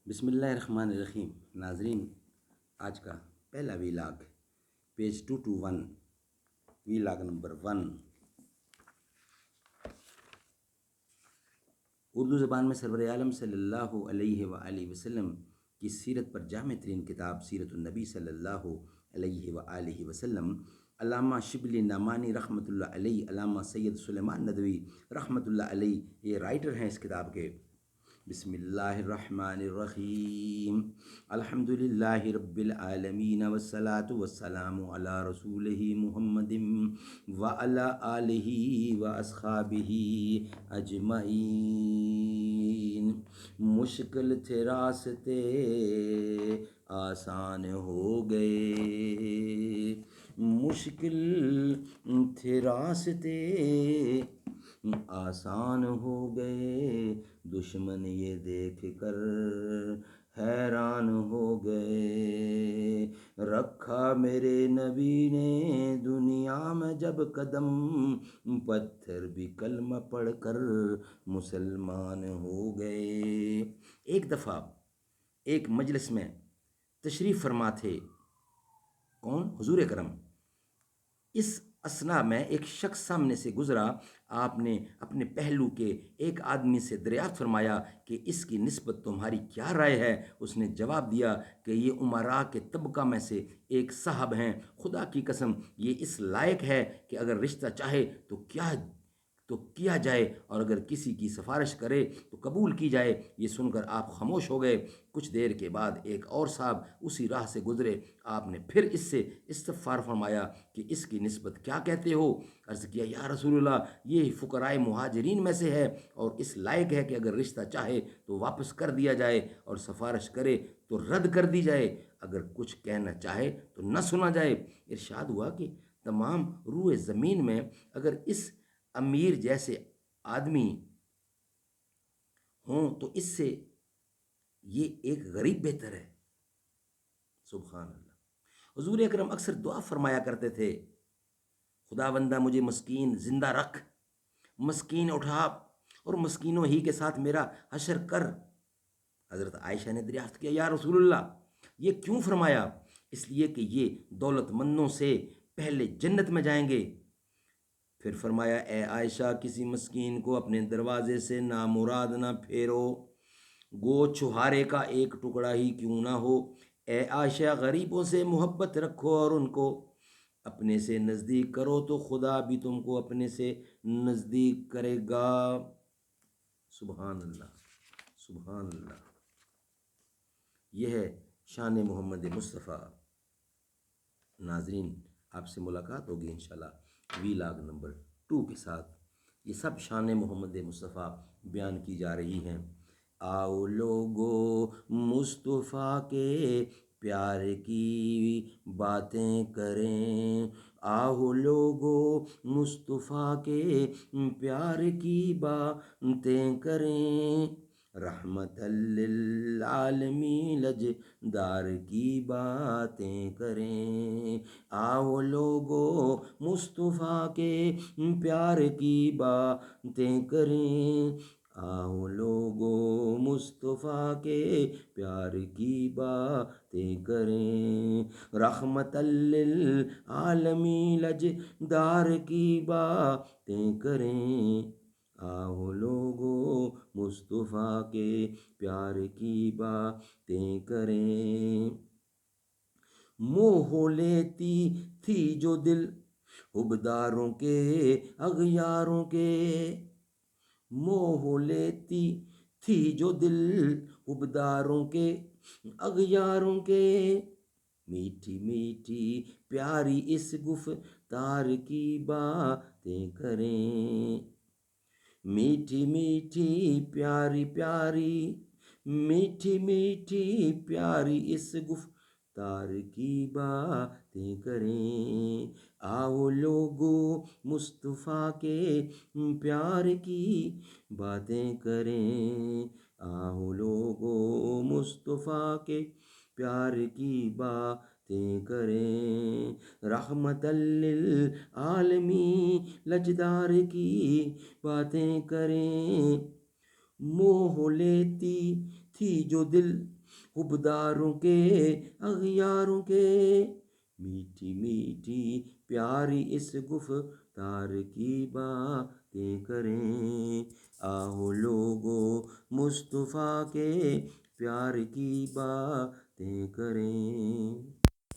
بسم اللہ الرحمن الرحیم۔ ناظرین، آج کا پہلا vlog page 221، vlog number 1، Urdu زبان میں سرور عالم صلی اللہ علیہ وآلہ وسلم کی سیرت پر جامع ترین کتاب سیرت النبی صلی اللہ علیہ وآلہ وسلم، علامہ شبلی نعمانی رحمۃ اللہ علیہ، علامہ سید سلیمان ندوی رحمۃ اللہ علیہ یہ رائٹر ہیں اس کتاب کے۔ بسم اللہ الرحمن الرحیم، الحمد للہ رب العالمین والصلاة والسلام علی رسولہ محمد وعلی آلہ واصحابہ اجمعین۔ مشکل تھے راستے آسان ہو گئے، مشکل تھے راستے آسان ہو گئے، دشمن یہ دیکھ کر حیران ہو گئے۔ رکھا میرے نبی نے دنیا میں جب قدم، پتھر بھی کلمہ پڑھ کر مسلمان ہو گئے۔ ایک دفعہ ایک مجلس میں تشریف فرما تھے، کون؟ حضور اکرم۔ اس اثنا میں ایک شخص سامنے سے گزرا، آپ نے اپنے پہلو کے ایک آدمی سے دریافت فرمایا کہ اس کی نسبت تمہاری کیا رائے ہے؟ اس نے جواب دیا کہ یہ امراء کے طبقہ میں سے ایک صاحب ہیں، خدا کی قسم یہ اس لائق ہے کہ اگر رشتہ چاہے تو کیا جائے اور اگر کسی کی سفارش کرے تو قبول کی جائے۔ یہ سن کر آپ خاموش ہو گئے۔ کچھ دیر کے بعد ایک اور صاحب اسی راہ سے گزرے، آپ نے پھر اس سے استفسار فرمایا کہ اس کی نسبت کیا کہتے ہو؟ عرض کیا یا رسول اللہ، یہ فقراء مہاجرین میں سے ہے اور اس لائق ہے کہ اگر رشتہ چاہے تو واپس کر دیا جائے اور سفارش کرے تو رد کر دی جائے، اگر کچھ کہنا چاہے تو نہ سنا جائے۔ ارشاد ہوا کہ تمام روئے زمین میں اگر اس امیر جیسے آدمی ہوں تو اس سے یہ ایک غریب بہتر ہے۔ سبحان اللہ۔ حضور اکرم اکثر دعا فرمایا کرتے تھے، خداوندہ مجھے مسکین زندہ رکھ، مسکین اٹھا اور مسکینوں ہی کے ساتھ میرا حشر کر۔ حضرت عائشہ نے دریافت کیا یا رسول اللہ، یہ کیوں فرمایا؟ اس لیے کہ یہ دولت مندوں سے پہلے جنت میں جائیں گے۔ پھر فرمایا اے عائشہ، کسی مسکین کو اپنے دروازے سے نامراد نہ پھیرو، گو چھہارے کا ایک ٹکڑا ہی کیوں نہ ہو۔ اے عائشہ، غریبوں سے محبت رکھو اور ان کو اپنے سے نزدیک کرو تو خدا بھی تم کو اپنے سے نزدیک کرے گا۔ سبحان اللہ، سبحان اللہ۔ یہ ہے شان محمد مصطفیٰ۔ ناظرین، آپ سے ملاقات ہوگی انشاءاللہ ویلاگ نمبر 2 کے ساتھ۔ یہ سب شان محمد مصطفیٰ بیان کی جا رہی ہیں۔ آؤ لوگو مصطفیٰ کے پیار کی باتیں کریں، آؤ لوگو مصطفیٰ کے پیار کی باتیں کریں، رحمت للعالمین لجدار کی باتیں کریں۔ آؤ لوگو مصطفیٰ کے پیار کی باتیں کریں، آؤ لوگو مصطفیٰ کے پیار کی باتیں کریں، رحمت للعالمین لجدار کی باتیں کریں۔ آؤ لوگو مصطفیٰ کے پیار کی باتیں کریں۔ موہ لیتی تھی جو دل حبداروں کے اغیاروں کے، موہ لیتی تھی جو دل حبداروں کے اغیاروں کے، میٹھی میٹھی پیاری اس گفتار کی باتیں کریں، میٹھی میٹھی پیاری پیاری، میٹھی میٹھی پیاری اس گفتار کی باتیں کریں۔ آؤ لوگو مصطفیٰ کے پیار کی باتیں کریں، آؤ لوگو مصطفیٰ کے پیار کی باتیں کریں، رحمت للعالمین لجدار کی باتیں کریں۔ موہ لیتی تھی جو دل حبداروں کے اغیاروں کے، میٹھی میٹھی پیاری اس گفتار کی باتیں کریں، آؤ لوگو مصطفیٰ کے پیار کی باتیں کریں۔